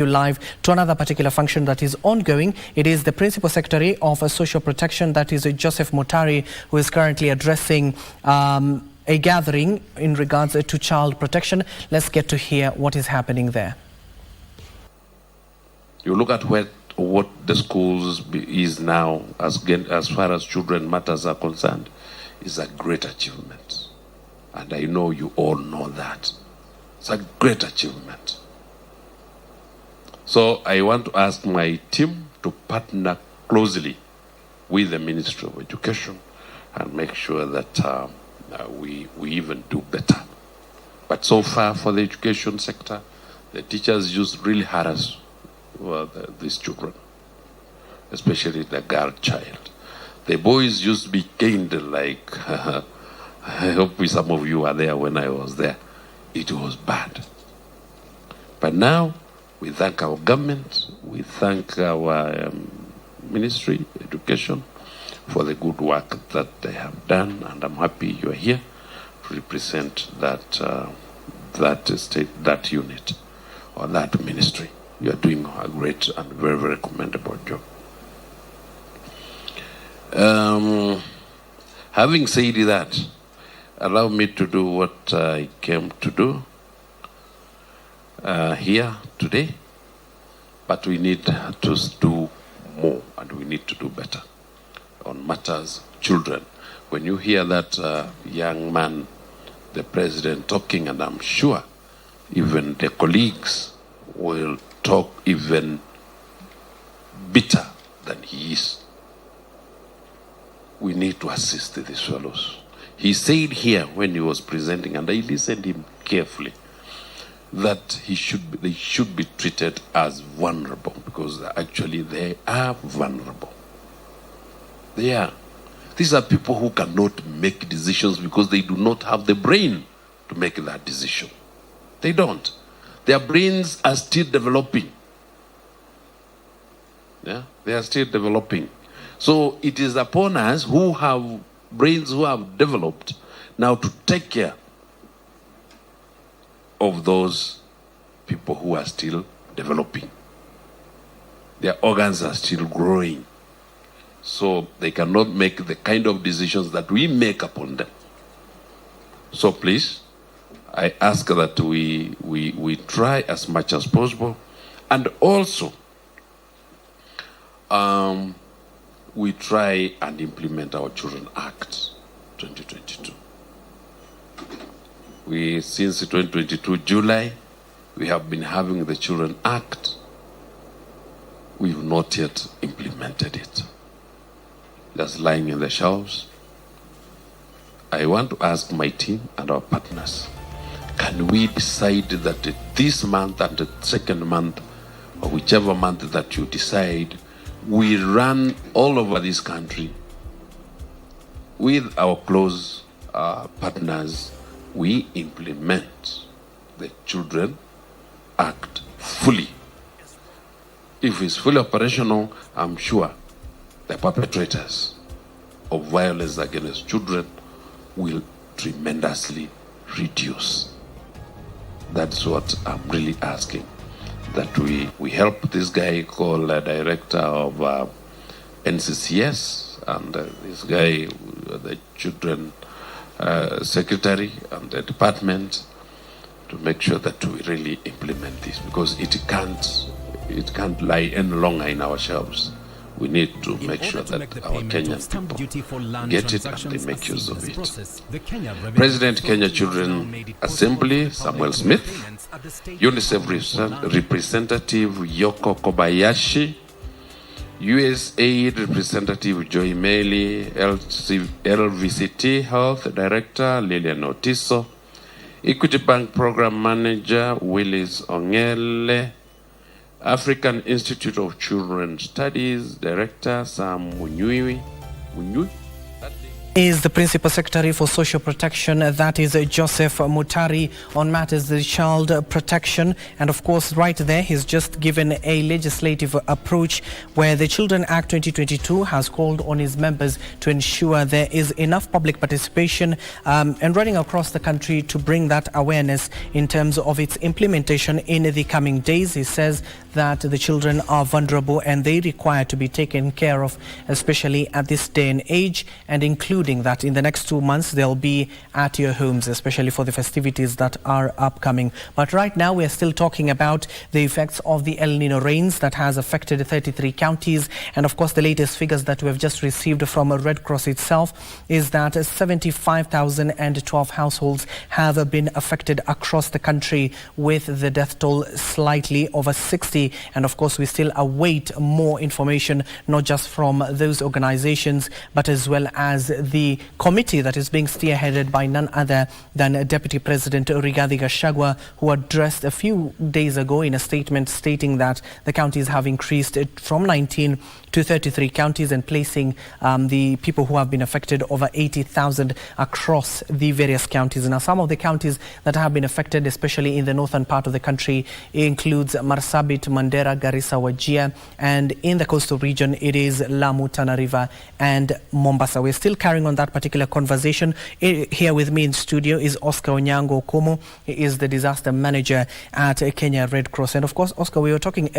Live to another particular function that is ongoing. It is the Principal Secretary of Social Protection, that is Joseph Mutari, who is currently addressing a gathering in regards to child protection. Let's get to hear what is happening there. You look at what the schools is now, as far as children matters are concerned, is a great achievement. And I know you all know that. It's a great achievement. So I want to ask my team to partner closely with the Ministry of Education and make sure that we even do better. But so far for the education sector, the teachers used really harass these children, especially the girl child. The boys used to be caned like, I hope some of you were there when I was there. It was bad. But now, we thank our government, we thank our Ministry of Education for the good work that they have done, and I'm happy you are here to represent that that unit or that ministry. You are doing a great and very, very commendable job. Having said that, allow me to do what I came to do here today, but we need to do more and we need to do better on matters children. When you hear that young man, the president, talking, and I'm sure even the colleagues will talk even bitter than he is. We need to assist these fellows. He said here when he was presenting, and I listened to him carefully, that they should be treated as vulnerable, because actually they are vulnerable. They are. These are people who cannot make decisions because they do not have the brain to make that decision. They don't. Their brains are still developing. Yeah, they are still developing. So it is upon us who have brains who have developed now to take care of those people who are still developing. Their organs are still growing. So they cannot make the kind of decisions that we make upon them. So please, I ask that we try as much as possible, and also we try and implement our Children Act 2022. Since 2022 July, we have been having the Children Act. We've not yet implemented it. Just lying in the shelves. I want to ask my team and our partners, can we decide that this month and the second month, or whichever month that you decide, we run all over this country with our close partners, we implement the Children Act fully. If it's fully operational, I'm sure the perpetrators of violence against children will tremendously reduce. That's what I'm really asking, that we help this guy called director of NCCS, and this guy, the children secretary and the department, to make sure that we really implement this, because it can't lie any longer in our shelves. We need to make sure that our Kenyan people get it and they make use of it. President Kenya Children Assembly, Samuel Smith, UNICEF representative Yoko Kobayashi, USAID representative Joy Meli, LVCT Health Director Lilian Otiso, Equity Bank Program Manager Willis Ongele, African Institute of Children Studies Director Sam Munyui. Is the Principal Secretary for Social Protection, that is Joseph Mutari, on matters of child protection. And of course, right there, he's just given a legislative approach where the Children Act 2022 has called on his members to ensure there is enough public participation and running across the country to bring that awareness in terms of its implementation in the coming days. He says that the children are vulnerable and they require to be taken care of, especially at this day and age, and including that in the next 2 months they'll be at your homes, especially for the festivities that are upcoming. But right now we are still talking about the effects of the El Nino rains that has affected 33 counties, and of course the latest figures that we have just received from Red Cross itself is that 75,012 households have been affected across the country, with the death toll slightly over 60. And of course we still await more information, not just from those organizations but as well as the committee that is being spearheaded by none other than Deputy President Rigathi Gachagua, who addressed a few days ago in a statement stating that the counties have increased from 19 to 33 counties and placing the people who have been affected over 80,000 across the various counties. Now, some of the counties that have been affected, especially in the northern part of the country, includes Marsabit, Mandera, Garissa, Wajir, and in the coastal region it is Lamu, Tana River and Mombasa. We're still carrying on that particular conversation. Here with me in studio is Oscar Onyango Okumu. He is the disaster manager at Kenya Red Cross. And of course, Oscar, we were talking